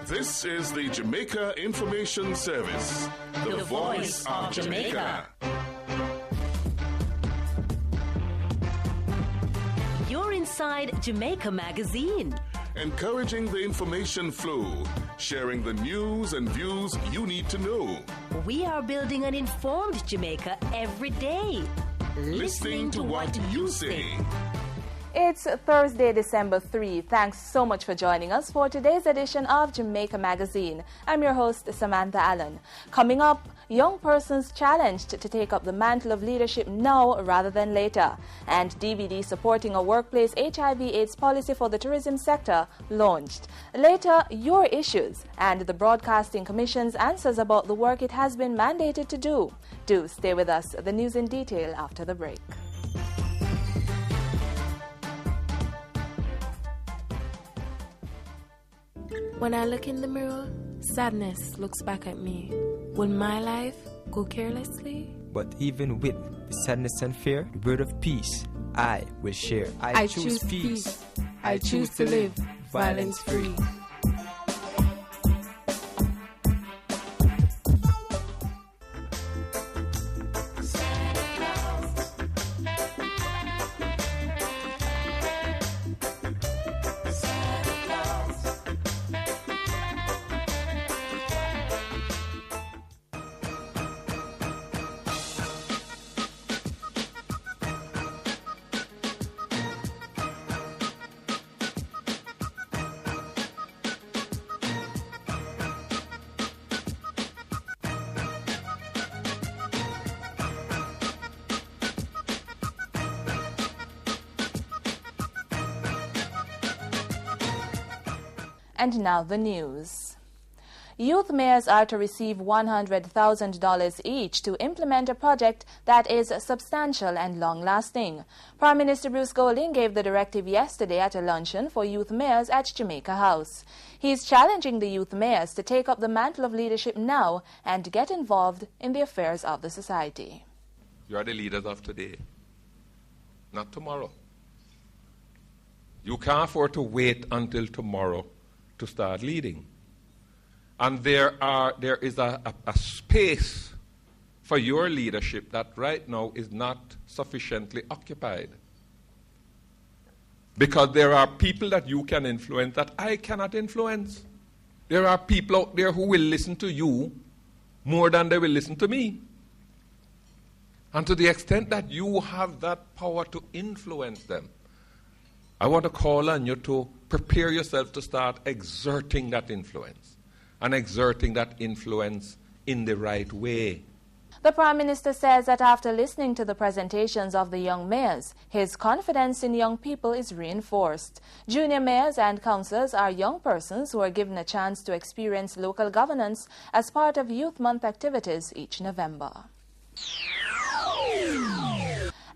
This is the Jamaica Information Service, the voice of Jamaica. You're inside Jamaica Magazine. Encouraging the information flow, sharing the news and views you need to know. We are building an informed Jamaica every day. Listening to what you say. It's Thursday, December 3. Thanks so much for joining us for today's edition of Jamaica Magazine. I'm your host, Samantha Allen. Coming up, young persons challenged to take up the mantle of leadership now rather than later. And DVD supporting a workplace HIV/AIDS policy for the tourism sector launched. Later, your issues and the Broadcasting Commission's answers about the work it has been mandated to do. Do stay with us. The news in detail after the break. When I look in the mirror, sadness looks back at me. Will my life go carelessly? But even with the sadness and fear, the word of peace I will share. I choose peace. I choose to live violence free. And now the news. Youth mayors are to receive $100,000 each to implement a project that is substantial and long-lasting. Prime Minister Bruce Golding gave the directive yesterday at a luncheon for youth mayors at Jamaica House. He is challenging the youth mayors to take up the mantle of leadership now and get involved in the affairs of the society. You are the leaders of today, not tomorrow. You can't afford to wait until tomorrow to start leading. And there is a space for your leadership that right now is not sufficiently occupied. Because there are people that you can influence that I cannot influence. There are people out there who will listen to you more than they will listen to me. And to the extent that you have that power to influence them, I want to call on you to prepare yourself to start exerting that influence, and exerting that influence in the right way. The Prime Minister says that after listening to the presentations of the young mayors, his confidence in young people is reinforced. Junior mayors and councillors are young persons who are given a chance to experience local governance as part of Youth Month activities each November.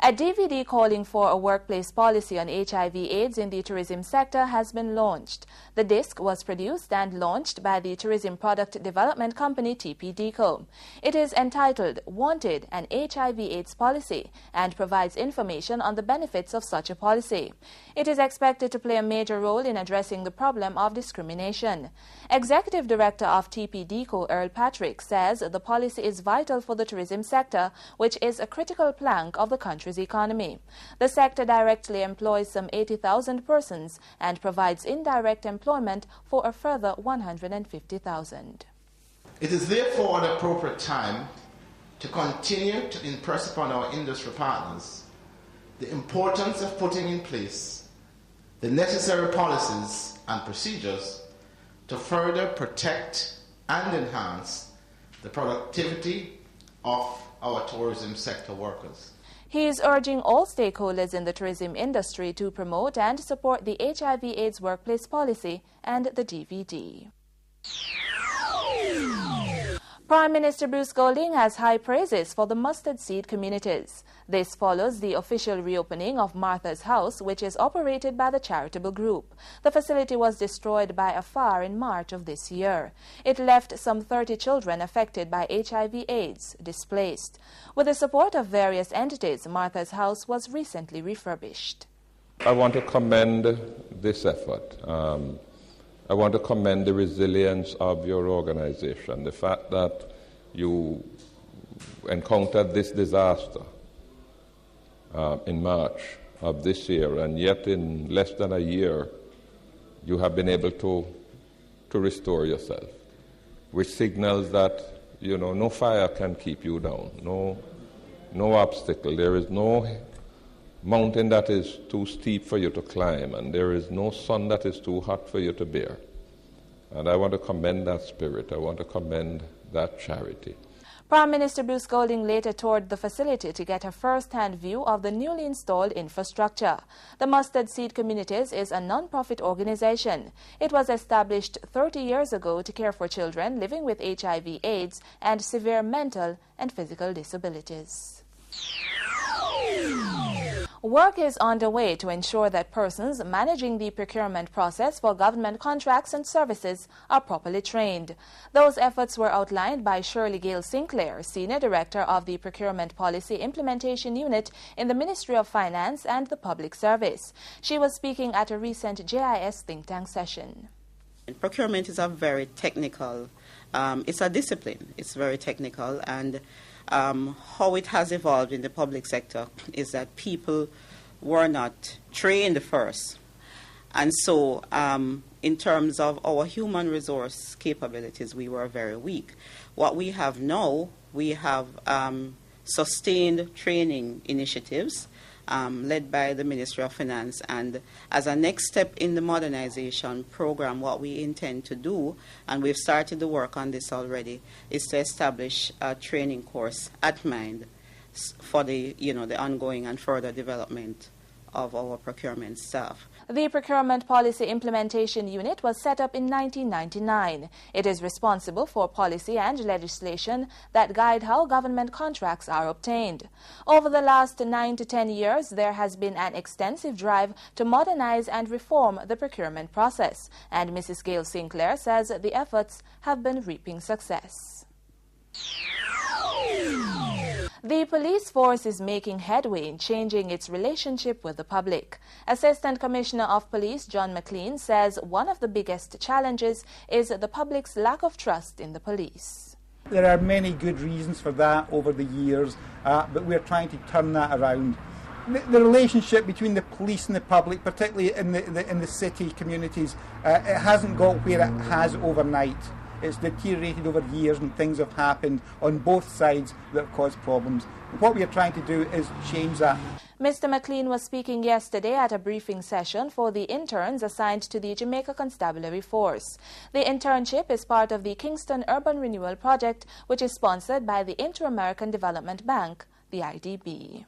A DVD calling for a workplace policy on HIV/AIDS in the tourism sector has been launched. The disc was produced and launched by the tourism product development company TPDCO. It is entitled Wanted, an HIV/AIDS Policy, and provides information on the benefits of such a policy. It is expected to play a major role in addressing the problem of discrimination. Executive Director of TPDCO, Earl Patrick, says the policy is vital for the tourism sector, which is a critical plank of the country's economy. The sector directly employs some 80,000 persons and provides indirect employment for a further 150,000. It is therefore an appropriate time to continue to impress upon our industry partners the importance of putting in place the necessary policies and procedures to further protect and enhance the productivity of our tourism sector workers. He is urging all stakeholders in the tourism industry to promote and support the HIV/AIDS workplace policy and the DVD. Prime Minister Bruce Golding has high praises for the mustard seed communities. This follows the official reopening of Martha's House, which is operated by the charitable group. The facility was destroyed by a fire in March of this year. It left some 30 children affected by HIV/AIDS displaced. With the support of various entities, Martha's House was recently refurbished. I want to commend this effort. I want to commend the resilience of your organization, the fact that you encountered this disaster in March of this year, and yet in less than a year, you have been able to restore yourself, which signals that, no fire can keep you down, no obstacle. There is no mountain that is too steep for you to climb, and there is no sun that is too hot for you to bear. And I want to commend that spirit. I want to commend that charity. Prime Minister Bruce Golding later toured the facility to get a first-hand view of the newly installed infrastructure. The Mustard Seed Communities is a non-profit organization. It was established 30 years ago to care for children living with HIV/AIDS and severe mental and physical disabilities. Work is underway to ensure that persons managing the procurement process for government contracts and services are properly trained. Those efforts were outlined by Shirley Gale Sinclair, Senior Director of the Procurement Policy Implementation Unit in the Ministry of Finance and the Public Service. She was speaking at a recent JIS think tank session. Procurement is a very technical, it's a discipline. It's very technical, and how it has evolved in the public sector is that people were not trained first. And so in terms of our human resource capabilities, we were very weak. What we have now, we have sustained training initiatives led by the Ministry of Finance, and as a next step in the modernization program, what we intend to do, and we've started the work on this already, is to establish a training course at Mind for the ongoing and further development of our procurement staff. The Procurement Policy Implementation Unit was set up in 1999. It is responsible for policy and legislation that guide how government contracts are obtained. Over the last 9 to 10 years, there has been an extensive drive to modernize and reform the procurement process, and Mrs. Gale Sinclair says the efforts have been reaping success. The police force is making headway in changing its relationship with the public. Assistant Commissioner of Police John McLean says one of the biggest challenges is the public's lack of trust in the police. There are many good reasons for that over the years, but we're trying to turn that around. The relationship between the police and the public, particularly in the city communities, it hasn't got where it has overnight. It's deteriorated over years, and things have happened on both sides that have caused problems. What we are trying to do is change that. Mr. McLean was speaking yesterday at a briefing session for the interns assigned to the Jamaica Constabulary Force. The internship is part of the Kingston Urban Renewal Project, which is sponsored by the Inter-American Development Bank, the IDB.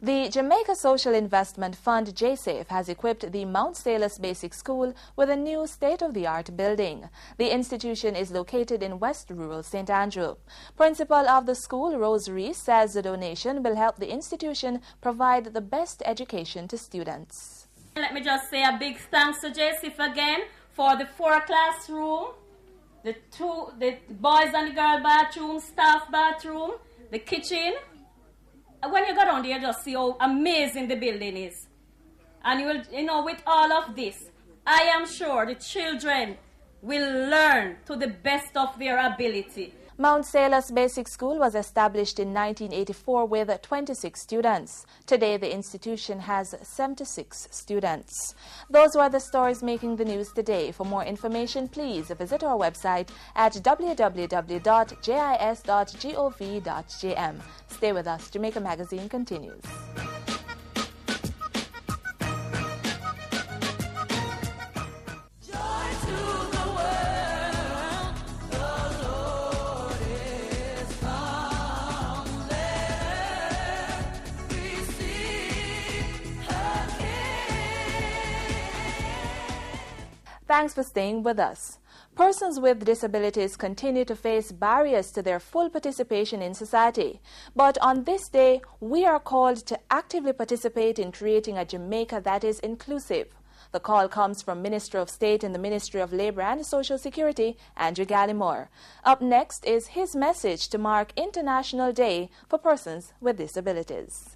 The Jamaica Social Investment Fund, JSAFE, has equipped the Mount Salus Basic School with a new state-of-the-art building. The institution is located in West Rural St. Andrew. Principal of the school, Rose Reese, says the donation will help the institution provide the best education to students. Let me just say a big thanks to JSAFE again for the 4 classroom, the boys and the girl bathroom, staff bathroom, the kitchen. When you go down there, you just see how amazing the building is. And you will, with all of this, I am sure the children will learn to the best of their ability. Mount Salus Basic School was established in 1984 with 26 students. Today, the institution has 76 students. Those were the stories making the news today. For more information, please visit our website at www.jis.gov.jm. Stay with us. Jamaica Magazine continues. Thanks for staying with us. Persons with disabilities continue to face barriers to their full participation in society. But on this day, we are called to actively participate in creating a Jamaica that is inclusive. The call comes from Minister of State in the Ministry of Labour and Social Security, Andrew Gallimore. Up next is his message to mark International Day for Persons with Disabilities.